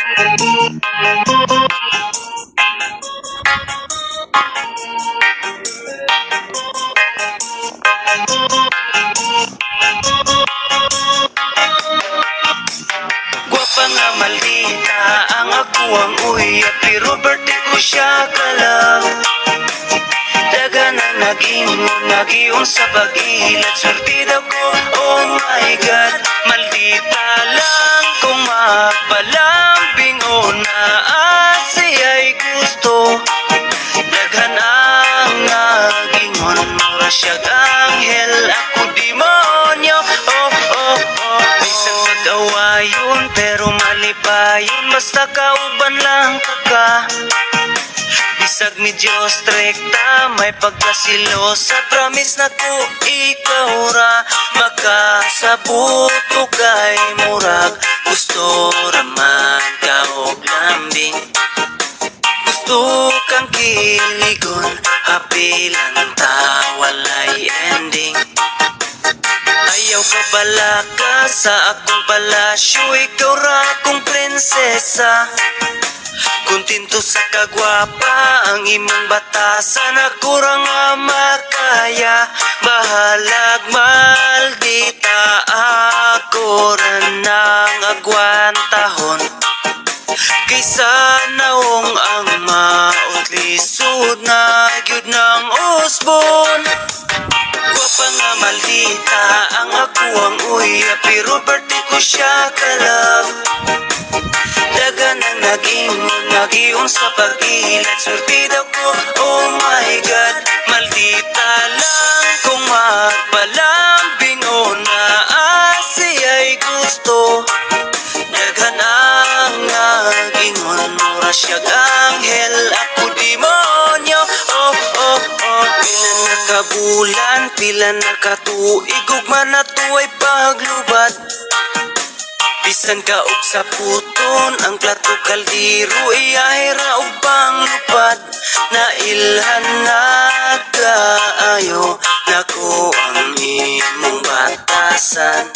Gwapa nga maldita ang aguang uya, pero birthday ko siya kalaw. Daga na nag-iyon sa pag-ilat, swerte daw ko, oh my God. Maldita lang kung mapalambing o naasiya'y gusto. Daghan ang nag-ingon, mura siya'g anghel, ako demonyo. Oh, oh, oh, bisag pag-awayon, pero mali pa yun, basta kauban lang ka. Bisag medyo strekta, may pagkasilosa, promise na ko ikaw ra makasabot ko kay murag gusto raman ka og lambing. Gusto kang kiligon, happy lang ta, walay ending. Ayaw ka bala ka sa akong palasyo, ikaw ra akong prinsesa. Kuntinto sa kagwapa ang imong batasan, ako ra nga makaya. Bahalag maldita, ako ra nang agwantahon. Kaysa naong ang maot, lisod na gyud ng usbon. Gwapa nga maldita ang aguang uya, pero birthday ko siya kalab. Daga na nag-iyon sa pag-ilat, swerte daw ko, oh my God. Maldita lang kung magpalambing o naasiya'y gusto. Daghan ang nag-ingon, mura siya'g anghel, ako demonyo. Oh, oh, oh, pila na kabulan, pila na katuig, ugma na tuwa'y paglubad. Bisan ka og sa puton, ang plato kaldiro iyahira og panglupad. Nailhan na kaayo, nako ang imong batasan.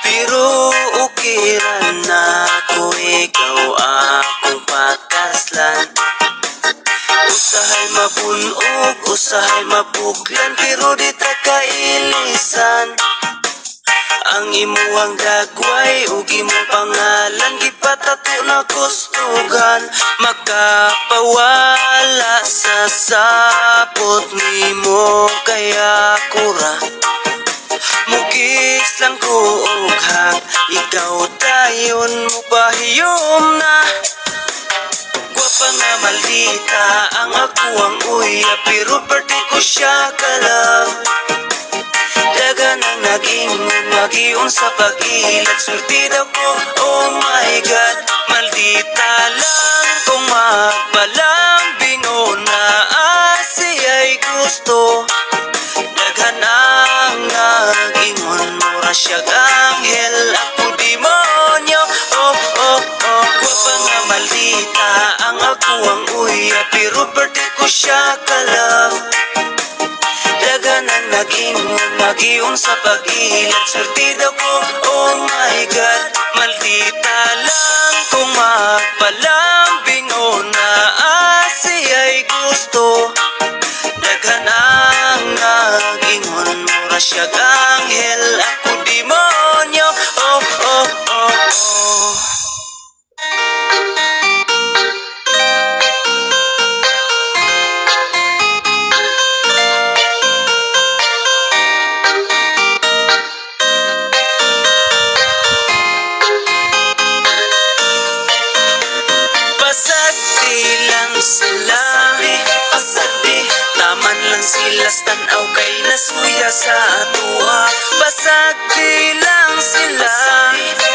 Pero okay ra na ko, ikaw akong pakaslan. Usahay mabunog, usahay mabuglan, pero di ta kailisan. Ang imuhang dagway ug imong pangalan, gipatato na kustugan. Makapawala sa sapot nimo, kaya kura mugis lang ko og hag, ikaw dayon mo bahiyom na. Gwapa nga maldita ang aguang uya, pero birthday ko siya kalab. Daga nang nag-iyon sa pag-ilat, swerte daw ko, oh my God. Maldita lang kung magpalambing o naasiya'y gusto. Daghan ang nag-ingon, mura siya'g anghel, ako demonyo. Oh, oh, oh, gwapa nga maldita ang aguang uya, pero birthday ko siya kalab. Daga nang nag-iyon sa pag-ilat, swerte daw ko, oh my God. Maldita lang kung magpalambing o naasiya'y gusto. Daghan ang nag-ingon, mura siya'g anghel, ako demonyo. Oh, oh, oh, oh. Sila tanaw kay nasuya sa atuha. Basag di lang sila,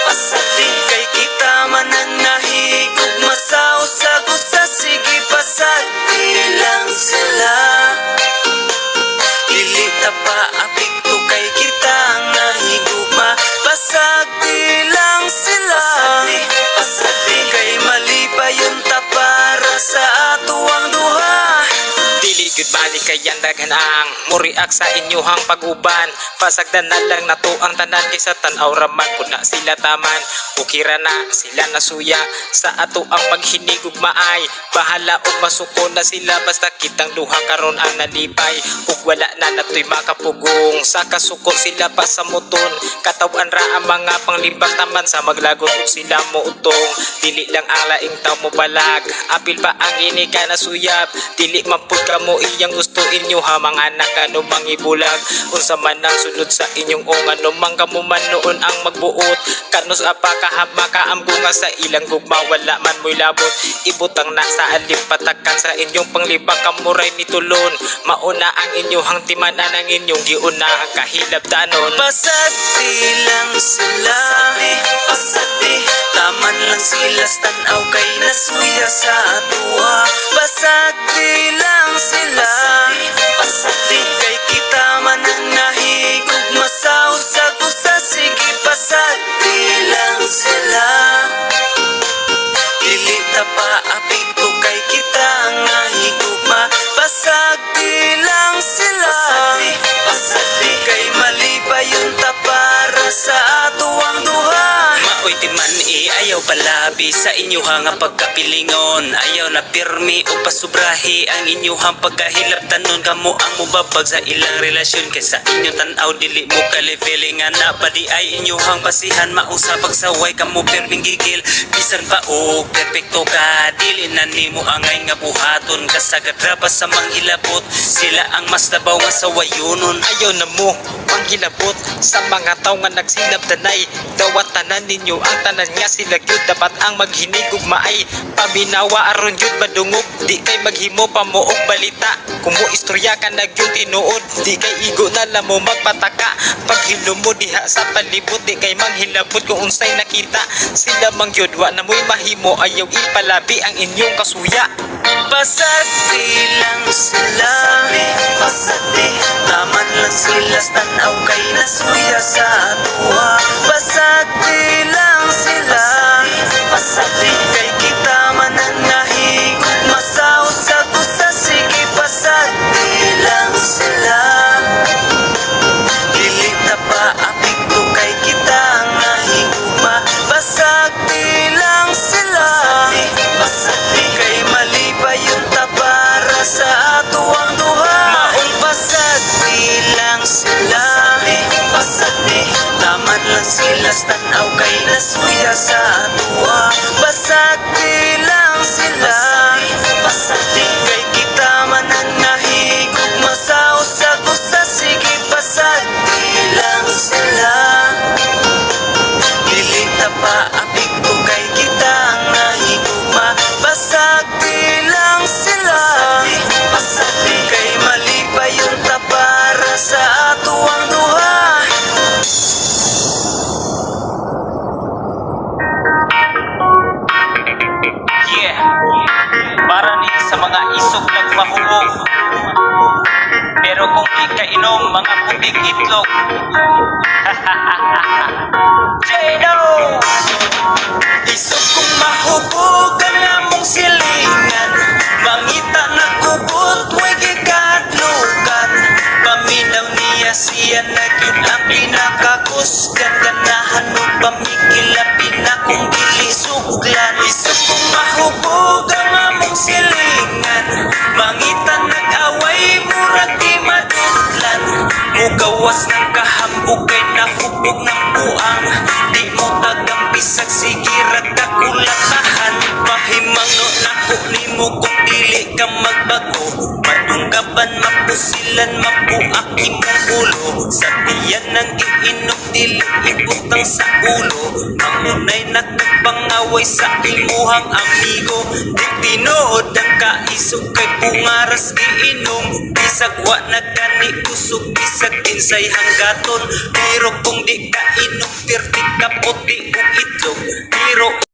basag di kay kita man ang nahigog masaw sa gusa. Sige, basag di lang sila, lilita pa apikto kay kita ang nahigog ma. Basag di lang sila, basag di kay mali pa yun ta para sa atuang duha. Dili gud balik kayang daghan ang muriak sa inyohang pag-uban. Pasagdan na lang na to ang tanan kaysa tanaw raman kung na sila taman. Ukira na sila nasuya sa ato ang paghinigog maay. Bahala og masuko na sila basta kitang duha karon ang nalipay. Ug wala na natoy makapugong sa kasuko sila pa sa muton. Katawan ra ang mga panglibak taman sa maglagot ug sila mo utong. Dili lang ang laing taw mo balag, apil pa ang iniga na suyab. Dili man pud kamo iyang gusto inyo ha mga anak ano mangibulag. Unsa man ang sulod sa inyong ano mang kamo man noon ang magbuot. Kanos apa kahama kaamgunga sa ilang gugma wala man mo'y labot. Ibutang na sa alim patakan sa inyong panglibak kamuray mitulon. Mauna ang inyong timanan ang inyong giuna ang kahilab danon. Basag di lang sila, basag di taman lang sila tanaw kay nasuya sa atua. Basag di lang sila, basag di kay kita man ang nahigog masaw sa kusa. Sige basag di lang sila, dili ta pa apito kay kita ang nahigugma. Basag di lang sila, basag di kay mali pa yun ta para sa ato ang duha. Maoy timan ayaw palabi sa inyuhang pagkapilingon. Ayaw na pirmi o pasubrahi ang inyuhang pagkahilap tanon. Kamo ang mubabag sa ilang relasyon kaysa inyong tanaw dili mo kalifeling na pa di ay inyuhang basihan mausa pagsaway kamo pirming gigil. Bisan pa o perpekto ka dili na nimo angay nga buhaton kasagad ra pa sa manghilabot. Sila ang mas labaw nga sa wayunon. Ayaw na mo manghilabot sa mga tao nga nagsinab tanay. Dawat tanan ninyo ang tanan nga sila gyud dapat ang maghinigog maay. Paminawa aron gyud madungog di kay maghimo pa mo og balita. Kumo istorya ka na gyud tinuod di kay igo na lang mo magpataka. Paghilom mo diha sa palibot di kay manghilabot kung unsay nakita. Sila man gyud wa na mo'y mahimo ayaw ipalabi ang inyong kasuya. Basag di lang sila, basag di taman lang sila tanaw kay nasuya sa atua. Basag di lang sila, basag di kay kita man ang nahigog masaw sa kusa. Sige basag di lang sila, dili ta pa apito kay kita ang nahigugma. Basag di lang sila, basag di kay mali pa yun ta para sa ato ang duha. Maong basag di lang sila, basag di taman lang sila tanaw kay nasuya sa atua. Basag di lang sila, basag di kay kita man ang nahigog masaw sa kusa. Sige basag di lang sila, dili ta pa apito kay kita ang nahigugma. Basag di lang sila, basag di kay mali pa yun ta para sa ato ang duha. Yeah, para ni sa mga isog nagmahubog. Pero kung di ka inom mga puting itlog. Jado! Isog kong mahubog ang among silingan. Mangita na kubot, way gikadlukan. Paminaw niya siya na yun ang pinakakusgan. Ganahan mo pamikilapin na kung dili suglan. Isog kong mahubog ang among silingan. Mangita nag-away, murag di madudlan. Mugawas ng kahambog kay nahubog ng buang. Di mo tagang bisag sige ragkakulatahan. Mahimang no nako nimo kung dili ka magbago. Madunggaban mapusilan mapuak imong ulo. Sa tiyan ng iinom dili ibutang sa ulo. Mamunay nagpangaway sa imuhang amigo. Di tinood ang kaisog kay pungaras giinom. Bisag wa nagkani usog bisag insay hanggaton. Pero kung di ka inom pirti ka puti ug itlog. Pero